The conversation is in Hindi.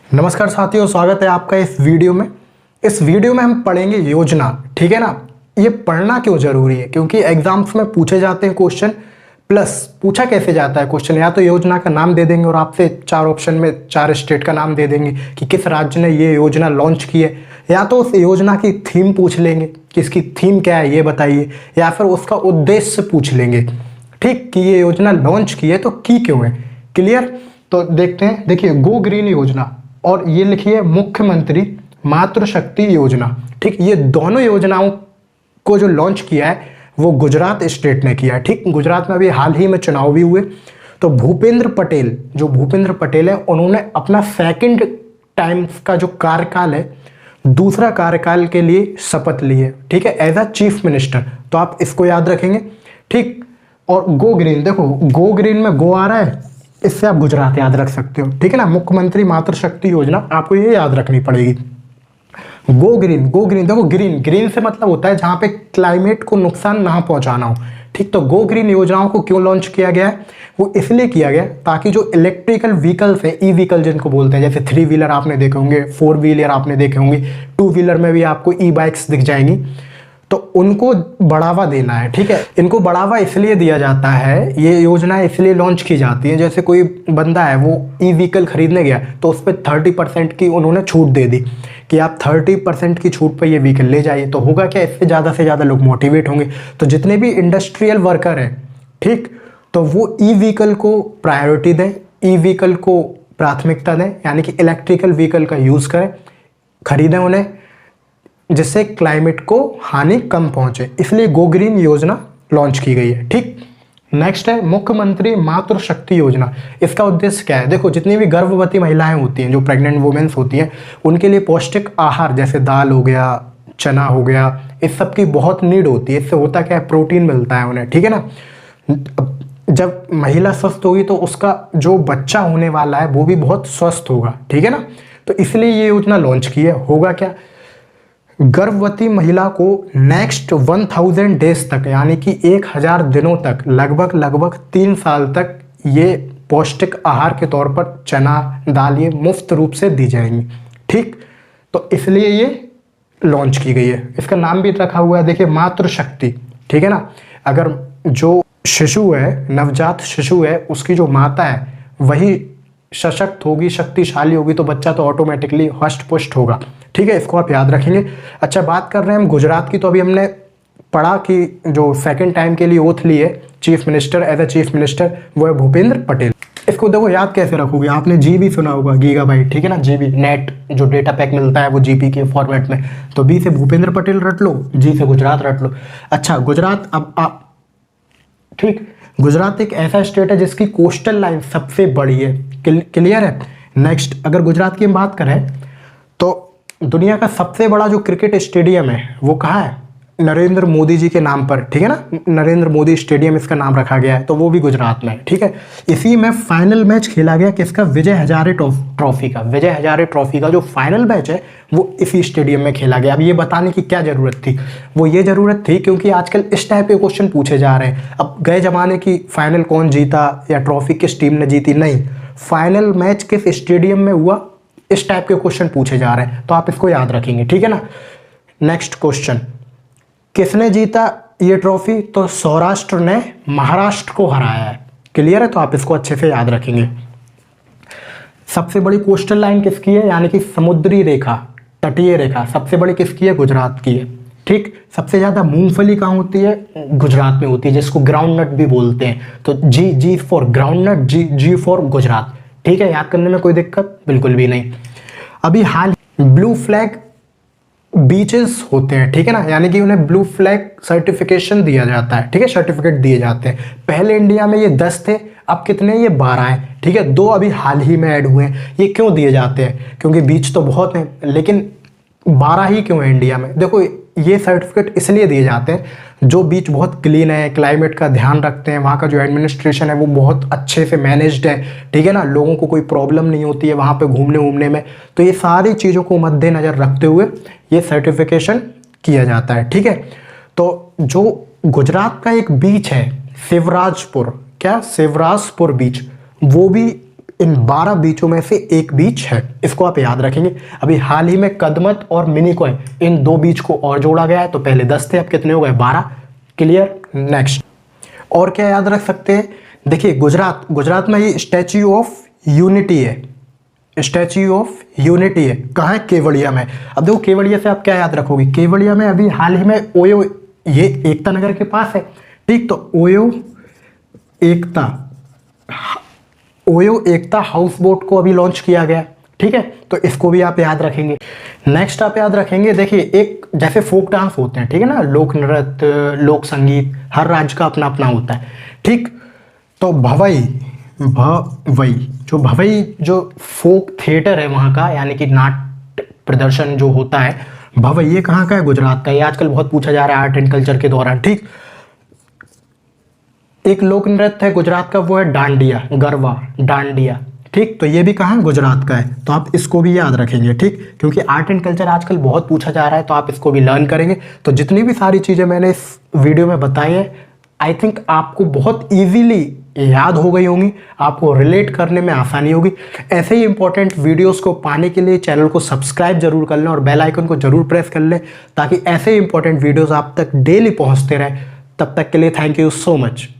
नमस्कार साथियों, स्वागत है आपका इस वीडियो में। इस वीडियो में हम पढ़ेंगे योजना। ठीक है ना। ये पढ़ना क्यों जरूरी है? क्योंकि एग्जाम्स में पूछे जाते हैं क्वेश्चन, प्लस पूछा कैसे जाता है क्वेश्चन, या तो योजना का नाम दे देंगे और आपसे 4 ऑप्शन में 4 स्टेट का नाम दे देंगे कि किस राज्य ने ये योजना लॉन्च की है, या तो उस योजना की थीम पूछ लेंगे कि इसकी थीम क्या है ये बताइए, या फिर उसका उद्देश्य पूछ लेंगे। ठीक, कि ये योजना लॉन्च की है तो की क्यों है। क्लियर? तो देखते हैं। देखिए, गो ग्रीन योजना और ये लिखिए मुख्यमंत्री मातृशक्ति योजना। ठीक, ये दोनों योजनाओं को जो लॉन्च किया है वो गुजरात स्टेट ने किया है। ठीक, गुजरात में अभी हाल ही में चुनाव भी हुए, तो भूपेंद्र पटेल है, उन्होंने अपना सेकंड टाइम का जो कार्यकाल है, दूसरा कार्यकाल के लिए शपथ ली है। ठीक है, एज अ चीफ मिनिस्टर। तो आप इसको याद रखेंगे। ठीक, और गो ग्रीन, देखो गो ग्रीन में गो आ रहा है, इससे आप गुजरात याद रख सकते हो। ठीक है ना। मुख्यमंत्री मातृशक्ति योजना आपको ये याद रखनी पड़ेगी। गो ग्रीन देखो, ग्रीन से मतलब होता है जहां पे क्लाइमेट को नुकसान ना पहुंचाना हो। ठीक, तो गो ग्रीन योजनाओं को क्यों लॉन्च किया गया है? वो इसलिए किया गया ताकि जो इलेक्ट्रिकल व्हीकल्स है, ई व्हीकल जिनको बोलते हैं, जैसे 3 व्हीलर आपने देखे होंगे, 4 व्हीलर आपने देखे होंगे, 2 व्हीलर में भी आपको ई बाइक्स दिख जाएंगी, तो उनको बढ़ावा देना है। ठीक है, इनको बढ़ावा इसलिए दिया जाता है, ये योजना इसलिए लॉन्च की जाती है, जैसे कोई बंदा है वो ई व्हीकल खरीदने गया तो उस पर 30% की उन्होंने छूट दे दी कि आप 30% की छूट पर ये व्हीकल ले जाइए। तो होगा क्या, इससे ज़्यादा से ज़्यादा लोग मोटिवेट होंगे। तो जितने भी इंडस्ट्रियल वर्कर हैं, ठीक, तो वो ई व्हीकल को प्रायोरिटी दें, ई व्हीकल को प्राथमिकता दें, यानी कि इलेक्ट्रिकल व्हीकल का यूज़ करें, खरीदें उन्हें, जिससे क्लाइमेट को हानि कम पहुंचे। इसलिए गो ग्रीन योजना लॉन्च की गई है। ठीक, नेक्स्ट है मुख्यमंत्री मातृशक्ति योजना। इसका उद्देश्य क्या है? देखो, जितनी भी गर्भवती महिलाएं होती हैं, जो प्रेग्नेंट वुमेन्स होती हैं, उनके लिए पौष्टिक आहार जैसे दाल हो गया, चना हो गया, इस सब की बहुत नीड होती है। इससे होता क्या है, प्रोटीन मिलता है उन्हें। ठीक है ना। जब महिला स्वस्थ होगी तो उसका जो बच्चा होने वाला है वो भी बहुत स्वस्थ होगा। ठीक है ना। तो इसलिए ये योजना लॉन्च की है। होगा क्या, गर्भवती महिला को नेक्स्ट 1000 डेज तक, यानी कि 1000 दिनों तक, लगभग 3 साल तक ये पौष्टिक आहार के तौर पर चना दाल ये मुफ्त रूप से दी जाएंगी। ठीक, तो इसलिए ये लॉन्च की गई है। इसका नाम भी रखा हुआ है, देखिए, मातृशक्ति। ठीक है ना। अगर जो शिशु है, नवजात शिशु है, उसकी जो माता है वही सशक्त होगी, शक्तिशाली होगी, तो बच्चा तो ऑटोमेटिकली हष्ट पुष्ट होगा। ठीक है, इसको आप याद रखेंगे। अच्छा, बात कर रहे हैं हम गुजरात की, तो अभी हमने पढ़ा कि जो सेकंड टाइम के लिए ओथ ली है chief minister, as a chief minister, वो है भूपेंद्र पटेल। इसको देखो याद कैसे रखोगे, आपने जीबी सुना होगा, गीगाबाइट। ठीक है ना, जीबी नेट जो डेटा पैक मिलता है वो जीबी के फॉर्मेट में। तो बी से भूपेंद्र पटेल रट लो, जी से गुजरात रट लो। अच्छा, गुजरात, अब आप, ठीक, गुजरात एक ऐसा स्टेट है जिसकी कोस्टल लाइन सबसे बड़ी है। क्लियर है। नेक्स्ट, अगर गुजरात की हम बात करें तो दुनिया का सबसे बड़ा जो क्रिकेट स्टेडियम है वो कहाँ है? नरेंद्र मोदी जी के नाम पर। ठीक है ना, नरेंद्र मोदी स्टेडियम इसका नाम रखा गया है, तो वो भी गुजरात में है। ठीक है, इसी में फाइनल मैच खेला गया किसका? विजय हजारे ट्रॉफी का। विजय हजारे ट्रॉफी का जो फाइनल मैच है वो इसी स्टेडियम में खेला गया। अब ये बताने की क्या जरूरत थी? वो ये जरूरत थी क्योंकि आजकल इस टाइप के क्वेश्चन पूछे जा रहे हैं। अब गए जमाने की फाइनल कौन जीता या ट्रॉफी किस टीम ने जीती, नहीं, फाइनल मैच किस स्टेडियम में हुआ, इस टाइप के क्वेश्चन पूछे जा रहे हैं, तो आप इसको याद रखेंगे। ठीक है ना। नेक्स्ट क्वेश्चन, किसने जीता ये ट्रॉफी? तो सौराष्ट्र ने महाराष्ट्र को हराया है। क्लियर है, तो आप इसको अच्छे से याद रखेंगे। सबसे बड़ी कोस्टल लाइन किसकी है, यानी कि समुद्री रेखा, तटीय रेखा, सबसे बड़ी किसकी है? गुजरात की है। ठीक, सबसे ज्यादा मूंगफली कहाँ होती है? गुजरात में होती है, जिसको ग्राउंड नट भी बोलते हैं। तो G for groundnut, G for Gujarat. ठीक है, याद करने में कोई दिक्कत बिल्कुल भी नहीं। अभी हाल ब्लू फ्लैग बीचेस होते हैं। ठीक है ना, यानी कि उन्हें ब्लू फ्लैग सर्टिफिकेशन दिया जाता है। ठीक है, सर्टिफिकेट दिए जाते हैं। पहले इंडिया में ये 10 थे, अब कितने? ये 12 हैं। ठीक है, 2 अभी हाल ही में ऐड हुए हैं। ये क्यों दिए जाते हैं? क्योंकि बीच तो बहुत हैं, लेकिन 12 ही क्यों है इंडिया में? देखो, ये सर्टिफिकेट इसलिए दिए जाते हैं जो बीच बहुत क्लीन है, क्लाइमेट का ध्यान रखते हैं, वहाँ का जो एडमिनिस्ट्रेशन है वो बहुत अच्छे से मैनेज्ड है। ठीक है ना, लोगों को कोई प्रॉब्लम नहीं होती है वहाँ पे घूमने वूमने में। तो ये सारी चीज़ों को मद्देनज़र रखते हुए ये सर्टिफिकेशन किया जाता है। ठीक है, तो जो गुजरात का एक बीच है शिवराजपुर, क्या? शिवराजपुर बीच, वो भी इन 12 बीचों में से एक बीच है, इसको आप याद रखेंगे। अभी हाल ही में कदमत और मिनिकॉय इन 2 बीच को और जोड़ा गया है, तो पहले 10 थे, अब कितने हो गए? 12। क्लियर? नेक्स्ट और क्या याद रख सकते हैं? देखिए गुजरात में ये स्टैच्यू ऑफ यूनिटी है, स्टैच्यू ऑफ यूनिटी है। कहाँ है? केवड़िया में। अब देखो केवड़िया से आप क्या याद रखोगे? केवड़िया में अभी हाल ही में ओयो, ये एकता नगर के पास है, ठीक, तो ओयो एकता हाउस बोट को अभी लॉन्च किया गया, ठीक है, तो इसको भी आप याद रखेंगे। नेक्स्ट आप याद रखेंगे, देखिए एक जैसे फोक डांस होते हैं, ठीक है ना, लोक नृत्य, लोक संगीत, हर राज्य का अपना अपना होता है, ठीक, तो भवई जो फोक थिएटर है वहाँ का, यानी कि नाट्य प्रदर्शन जो होता है भवई, ये कहाँ का है? गुजरात का। ये आजकल बहुत पूछा जा रहा है आर्ट एंड कल्चर के दौरान, ठीक। एक लोक नृत्य है गुजरात का, वो है डांडिया, गरबा, डांडिया, ठीक, तो ये भी कहाँ? गुजरात का है, तो आप इसको भी याद रखेंगे, ठीक, क्योंकि आर्ट एंड कल्चर आजकल बहुत पूछा जा रहा है, तो आप इसको भी लर्न करेंगे। तो जितनी भी सारी चीज़ें मैंने इस वीडियो में बताई है, आई थिंक आपको बहुत ईजीली याद हो गई होंगी, आपको रिलेट करने में आसानी होगी। ऐसे ही इंपॉर्टेंट वीडियोस को पाने के लिए चैनल को सब्सक्राइब जरूर कर लें और बेल आइकन को जरूर प्रेस कर लें, ताकि ऐसे ही इंपॉर्टेंट वीडियोस आप तक डेली पहुंचते रहे। तब तक के लिए थैंक यू सो मच।